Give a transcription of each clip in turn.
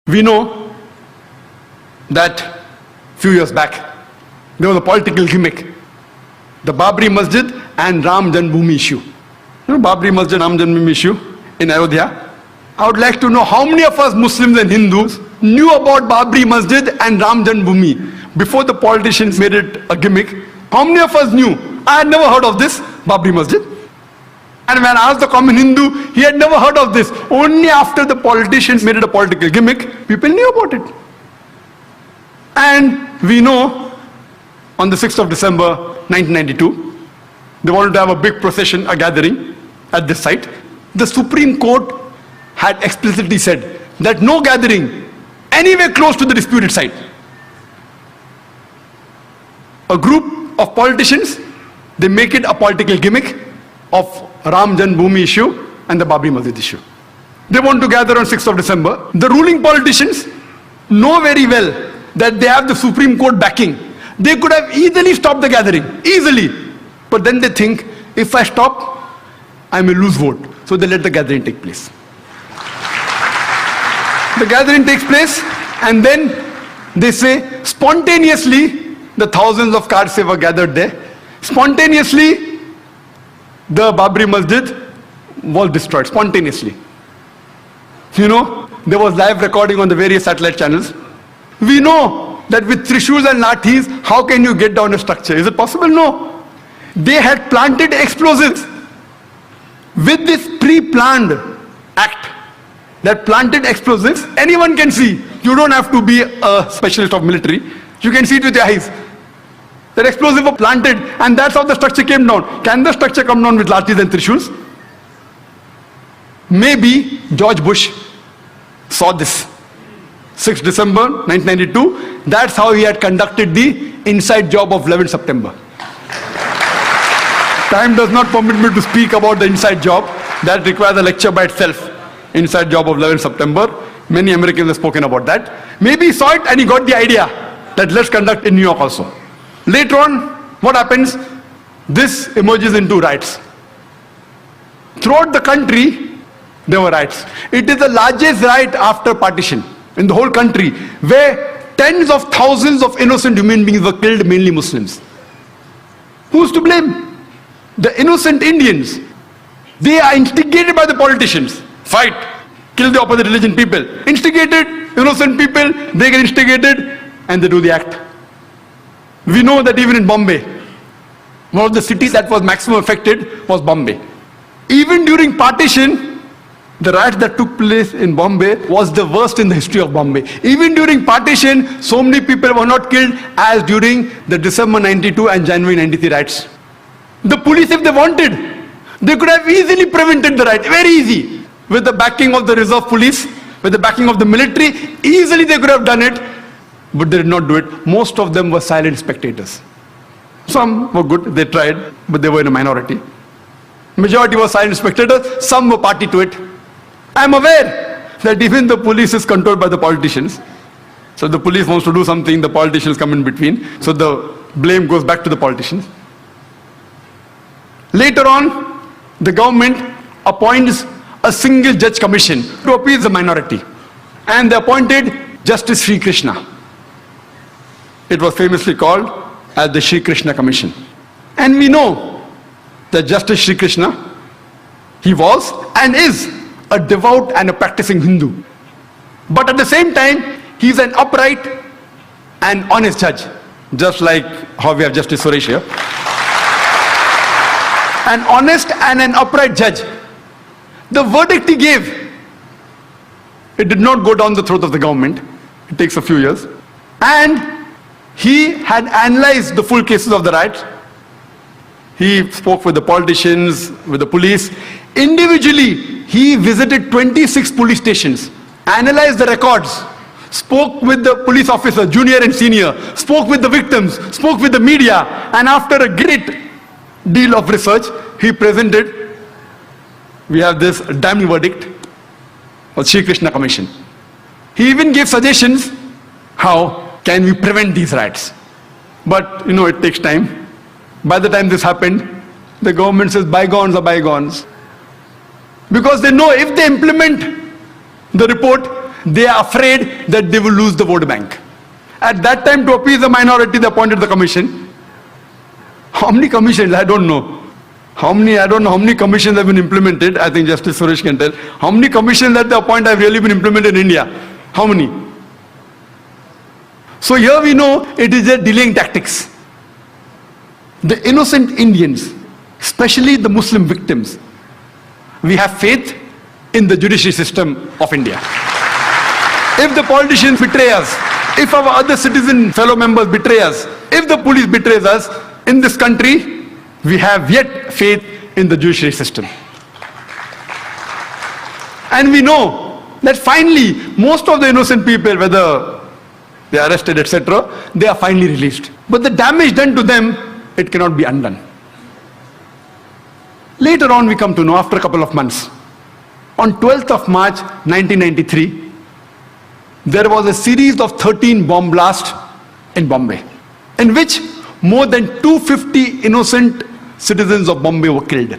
We know that few years back, there was a political gimmick. The Babri Masjid and Ram Janmabhoomi issue. You know, Babri Masjid, Ram Janmabhoomi issue in Ayodhya. I would like to know how many of us Muslims and Hindus knew about Babri Masjid and Ram Janmabhoomi before the politicians made it a gimmick. How many of us knew? I had never heard of this Babri Masjid. And when I asked the common Hindu, he had never heard of this. Only after the politicians made it a political gimmick, people knew about it. And we know on the 6th of December 1992, they wanted to have a big procession, a gathering at this site. The Supreme Court had explicitly said that no gathering anywhere close to the disputed site. A group of politicians, they make it a political gimmick of Ram Janmabhoomi issue and the Babri Masjid issue. They want to gather on 6th of December. The ruling politicians know very well that they have the Supreme Court backing. They could have easily stopped the gathering, easily. But then they think, if I stop, I may lose vote. So they let the gathering take place. The gathering takes place, and then they say, spontaneously, the thousands of car sevas gathered there. Spontaneously, the Babri Masjid was destroyed, spontaneously. You know, there was live recording on the various satellite channels. We know that with trishuls and lathis, how can you get down a structure? Is it possible? No. They had planted explosives. With this pre-planned act, that planted explosives, anyone can see. You don't have to be a specialist of military. You can see it with your eyes. That explosive was planted, and that's how the structure came down. Can the structure come down with lathis and trishuls? Maybe George Bush saw this. 6th December 1992, that's how he had conducted the inside job of 11 September. Time does not permit me to speak about the inside job. That requires a lecture by itself. Inside job of 11 September. Many Americans have spoken about that. Maybe he saw it and he got the idea that let's conduct in New York also. Later on, what happens? This emerges into riots. Throughout the country, there were riots. It is the largest riot after partition in the whole country, where tens of thousands of innocent human beings were killed, mainly Muslims. Who's to blame? The innocent Indians. They are instigated by the politicians. Fight, kill the opposite religion people. Instigated, innocent people, they get instigated and they do the act. We know that even in Bombay, one of the cities that was maximum affected was Bombay. Even during partition, the riots that took place in Bombay was the worst in the history of Bombay. Even during partition, so many people were not killed as during the December 92 and January 93 riots. The police, if they wanted, they could have easily prevented the riot, very easy. With the backing of the reserve police, with the backing of the military, easily they could have done it, but they did not do it. Most of them were silent spectators. Some were good, they tried, but they were in a minority. Majority were silent spectators, some were party to it. I am aware that even the police is controlled by the politicians. So the police wants to do something, the politicians come in between. So the blame goes back to the politicians. Later on, the government appoints a single judge commission to appease the minority. And they appointed Justice Sri Krishna. It was famously called as the Sri Krishna Commission. And we know that Justice Sri Krishna, he was and is a devout and a practicing Hindu. But at the same time, he is an upright and honest judge. Just like how we have Justice Suresh here. An honest and an upright judge. The verdict he gave, it did not go down the throat of the government. It takes a few years. And he had analyzed the full cases of the riot. He spoke with the politicians, with the police. Individually, he visited 26 police stations, analyzed the records, spoke with the police officer, junior and senior, spoke with the victims, spoke with the media, and after a great deal of research, he presented, we have this damning verdict of Sri Krishna Commission. He even gave suggestions, how can we prevent these riots? But, it takes time. By the time this happened, the government says bygones are bygones. Because they know if they implement the report, they are afraid that they will lose the vote bank. At that time, to appease the minority, they appointed the commission. How many commissions? I don't know. I don't know how many commissions have been implemented. I think Justice Suresh can tell. How many commissions that they appoint have really been implemented in India? How many? So here we know it is a delaying tactics. The innocent Indians, especially the Muslim victims, we have faith in the judiciary system of India. If the politicians betray us, if our other citizen fellow members betray us, if the police betrays us, in this country, we have yet faith in the judiciary system. And we know that finally, most of the innocent people, whether they are arrested, etc., they are finally released. But the damage done to them, it cannot be undone. Later on, we come to know, after a couple of months, on 12th of March 1993, there was a series of 13 bomb blasts in Bombay, in which more than 250 innocent citizens of Bombay were killed.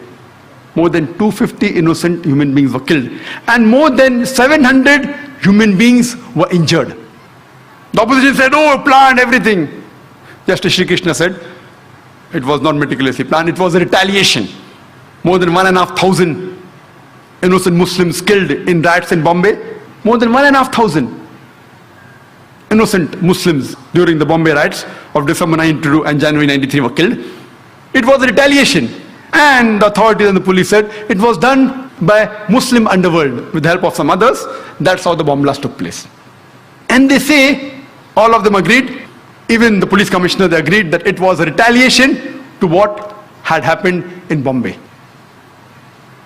More than 250 innocent human beings were killed. And more than 700 human beings were injured. The opposition said, oh, planned everything. Justice Shri Krishna said, it was not meticulously planned, it was a retaliation. More than 1,500 innocent Muslims killed in riots in Bombay. More than 1,500 innocent Muslims during the Bombay riots of December 92 and January 93 were killed. It was a retaliation. And the authorities and the police said it was done by Muslim underworld with the help of some others. That's how the bomb blast took place. And they say, all of them agreed, even the police commissioner, they agreed that it was a retaliation to what had happened in Bombay.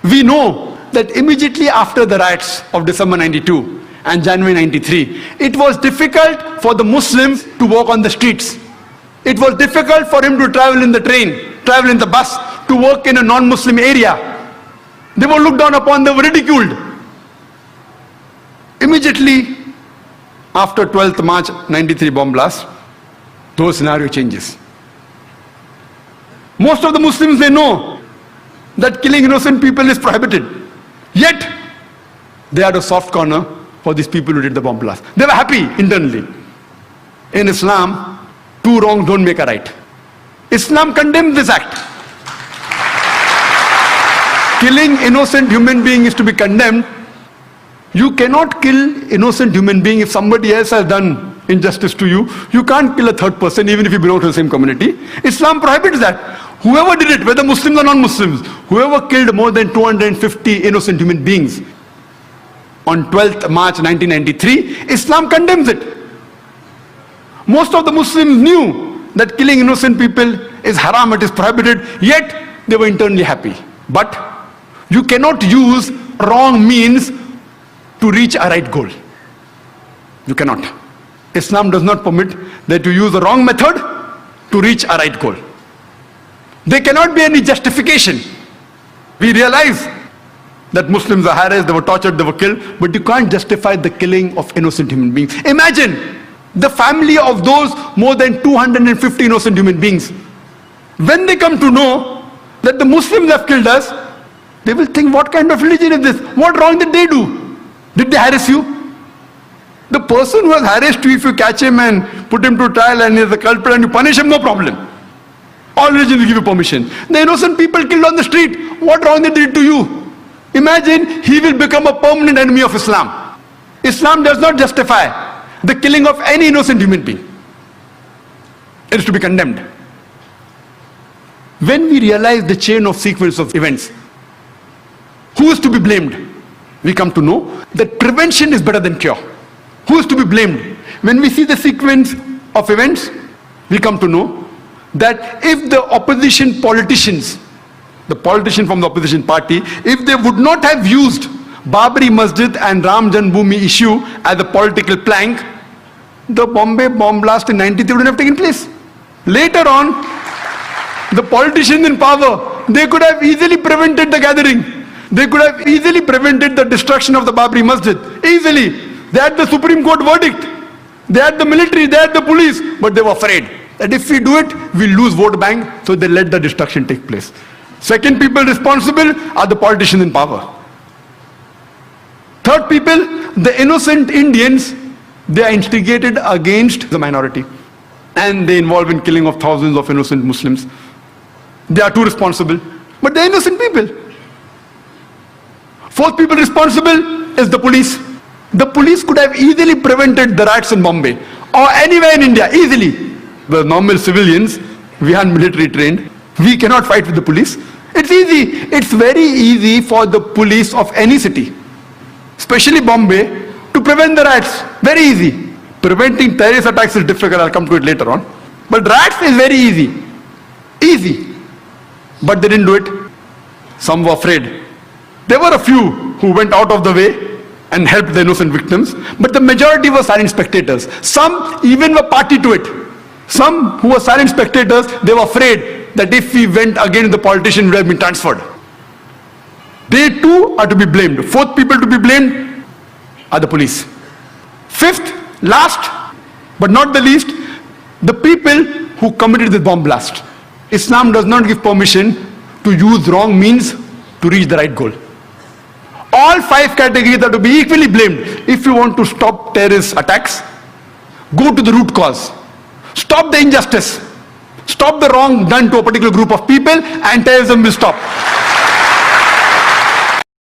We know that immediately after the riots of December 92 and January 93, it was difficult for the Muslims to walk on the streets. It was difficult for him to travel in the train, travel in the bus, to work in a non-Muslim area. They were looked down upon, they were ridiculed. Immediately after 12th March 93 bomb blast, those scenario changes. Most of the Muslims, they know that killing innocent people is prohibited. Yet, they had a soft corner for these people who did the bomb blast. They were happy internally. In Islam, two wrongs don't make a right. Islam condemns this act. Killing innocent human being is to be condemned. You cannot kill innocent human being if somebody else has done injustice to you. You can't kill a third person even if you belong to the same community. Islam prohibits that. Whoever did it, whether Muslims or non-Muslims, whoever killed more than 250 innocent human beings on 12th March 1993, Islam condemns it. Most of the Muslims knew that killing innocent people is haram, it is prohibited, yet they were internally happy. But you cannot use wrong means to reach a right goal. You cannot. Islam does not permit that you use the wrong method to reach a right goal. There cannot be any justification. We realize that Muslims are harassed, they were tortured, they were killed, but you can't justify the killing of innocent human beings. Imagine the family of those more than 250 innocent human beings. When they come to know that the Muslims have killed us, they will think, what kind of religion is this? What wrong did they do? Did they harass you? The person who has harassed you, if you catch him and put him to trial and he is a culprit and you punish him, no problem. All religions will give you permission. The innocent people killed on the street, what wrong they did to you? Imagine he will become a permanent enemy of Islam. Islam does not justify the killing of any innocent human being. It is to be condemned. When we realize the chain of sequence of events, who is to be blamed? We come to know that prevention is better than cure. Who is to be blamed? When we see the sequence of events, we come to know that if the opposition politicians, the politician from the opposition party, if they would not have used Babri Masjid and Ram Janmabhoomi issue as a political plank, the Bombay bomb blast in 93 wouldn't have taken place. Later on, the politicians in power, they could have easily prevented the gathering. They could have easily prevented the destruction of the Babri Masjid. Easily. They had the Supreme Court verdict. They had the military, they had the police, but they were afraid that if we do it, we'll lose vote bank, so they let the destruction take place. Second people responsible are the politicians in power. Third people, the innocent Indians, they are instigated against the minority. And they involve in killing of thousands of innocent Muslims. They are too responsible. But they are innocent people. Fourth people responsible is the police. The police could have easily prevented the riots in Bombay or anywhere in India, easily. The normal civilians, we are military trained. We cannot fight with the police. It's easy. It's very easy for the police of any city, especially Bombay, to prevent the riots. Very easy. Preventing terrorist attacks is difficult. I'll come to it later on. But riots is very easy. Easy. But they didn't do it. Some were afraid. There were a few who went out of the way and helped the innocent victims. But the majority were silent spectators. Some even were party to it. Some who were silent spectators, they were afraid that if we went against the politician, we would have been transferred. They too are to be blamed. Fourth people to be blamed are the police. Fifth, last but not the least, the people who committed the bomb blast. Islam does not give permission to use wrong means to reach the right goal. All five categories are to be equally blamed. If you want to stop terrorist attacks, go to the root cause. Stop the injustice. Stop the wrong done to a particular group of people and terrorism will stop.